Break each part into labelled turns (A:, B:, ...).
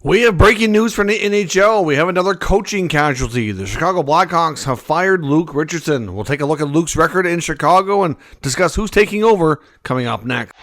A: We have breaking news from the NHL. We have another coaching casualty. The Chicago Blackhawks have fired Luke Richardson. We'll take a look at Luke's record in Chicago and discuss who's taking over coming up next.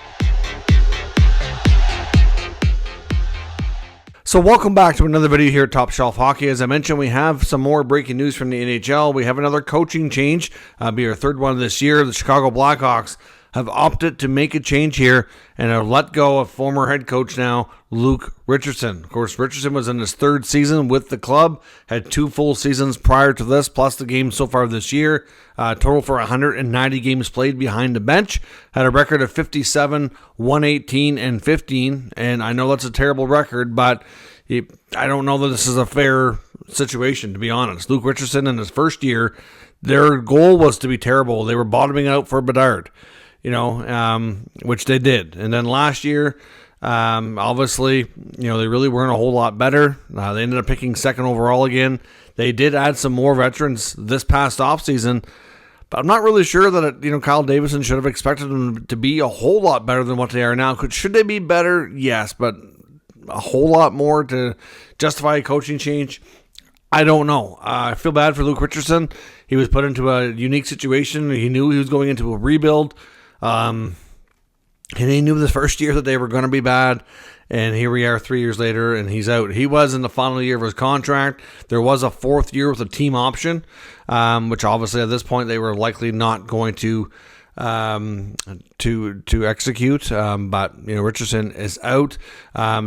A: So welcome back to another video here at Top Shelf Hockey. As I mentioned, we have some more breaking news from the NHL. We have another coaching change. Be our third one this year. The Chicago Blackhawks have opted to make a change here and have let go of former head coach now, Luke Richardson. Of course, Richardson was in his third season with the club, had 2 full seasons prior to this, plus the games so far this year. Total for 190 games played behind the bench. Had a record of 57, 118, and 15. And I know that's a terrible record, but I don't know that this is a fair situation, to be honest. Luke Richardson in his first year, their goal was to be terrible. They were bottoming out for Bedard, which they did. And then last year, obviously, they really weren't a whole lot better. They ended up picking second overall again. They did add some more veterans this past offseason, but I'm not really sure that, Kyle Davidson should have expected them to be a whole lot better than what they are now. Should they be better? Yes, but a whole lot more to justify a coaching change? I don't know. I feel bad for Luke Richardson. He was put into a unique situation. He knew he was going into a rebuild. And he knew the first year that they were going to be bad, and here we are 3 years later, and he's out. He was in the final year of his contract. There was a 4th year with a team option, which obviously at this point they were likely not going to execute. But Richardson is out.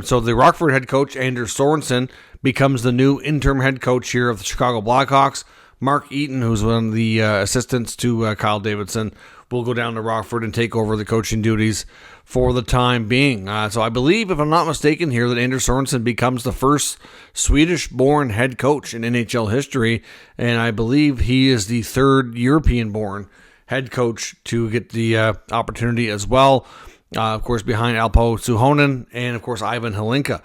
A: So the Rockford head coach Anders Sorensen becomes the new interim head coach here of the Chicago Blackhawks. Mark Eaton, who's one of the assistants to Kyle Davidson, will go down to Rockford and take over the coaching duties for the time being. So I believe, if I'm not mistaken here, that Anders Sorensen becomes the first Swedish-born head coach in NHL history, and I believe he is the third European-born head coach to get the opportunity as well. Of course, behind Alpo Suhonen and, of course, Ivan Hlinka.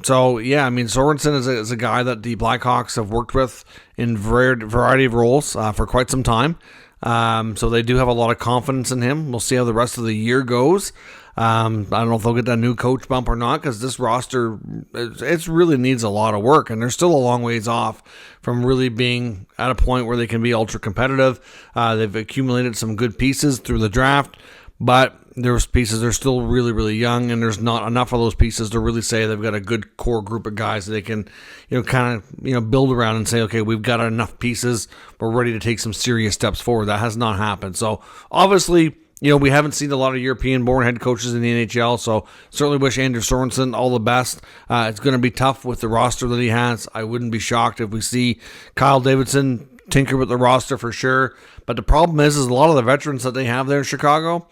A: Sorensen is a guy that the Blackhawks have worked with in variety of roles for quite some time. So they do have a lot of confidence in him. We'll see how the rest of the year goes. I don't know if they'll get that new coach bump or not, because this roster, it really needs a lot of work, and they're still a long ways off from really being at a point where they can be ultra competitive. They've accumulated some good pieces through the draft, but those pieces are still really, really young, and there's not enough of those pieces to really say they've got a good core group of guys that they can, build around and say, okay, we've got enough pieces, we're ready to take some serious steps forward. That has not happened. So obviously, we haven't seen a lot of European-born head coaches in the NHL, so certainly wish Anders Sorensen all the best. It's going to be tough with the roster that he has. I wouldn't be shocked if we see Kyle Davidson tinker with the roster for sure. But the problem is a lot of the veterans that they have there in Chicago,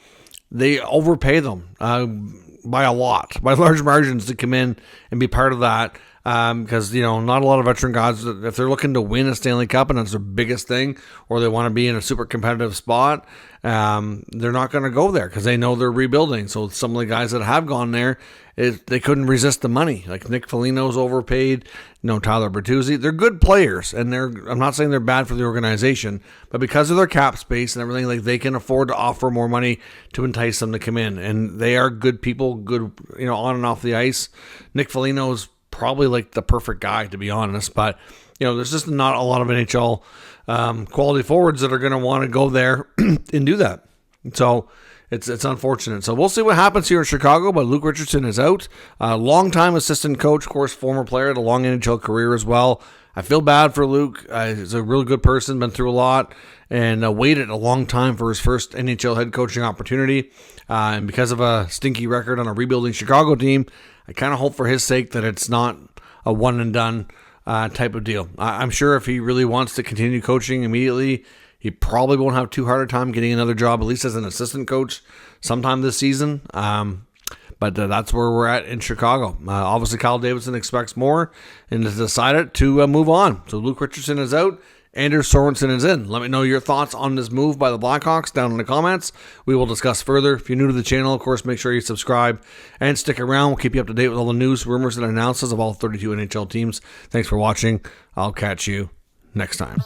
A: they overpay them by a lot, by large margins, to come in and be part of that. Because, not a lot of veteran guys, if they're looking to win a Stanley Cup and that's their biggest thing, or they want to be in a super competitive spot, they're not going to go there because they know they're rebuilding. So some of the guys that have gone there, they couldn't resist the money. Like Nick Foligno's overpaid, Tyler Bertuzzi. They're good players, and I'm not saying they're bad for the organization, but because of their cap space and everything, they can afford to offer more money to entice them to come in. And they are good people, good, on and off the ice. Nick Foligno's probably the perfect guy, to be honest, but there's just not a lot of NHL quality forwards that are going to want to go there and do that. So it's unfortunate. So we'll see what happens here in Chicago, but Luke Richardson is out. Longtime assistant coach, of course, former player, had a long NHL career as well. I feel bad for Luke. He's a really good person, been through a lot, and waited a long time for his first NHL head coaching opportunity. And because of a stinky record on a rebuilding Chicago team, I kind of hope for his sake that it's not a one and done type of deal. I'm sure if he really wants to continue coaching immediately, he probably won't have too hard a time getting another job, at least as an assistant coach, sometime this season. But that's where we're at in Chicago. Obviously, Kyle Davidson expects more and has decided to move on. So Luke Richardson is out. Anders Sorensen is in. Let me know your thoughts on this move by the Blackhawks down in the comments. We will discuss further. If you're new to the channel, of course, make sure you subscribe and stick around. We'll keep you up to date with all the news, rumors, and analysis of all 32 NHL teams. Thanks for watching. I'll catch you next time.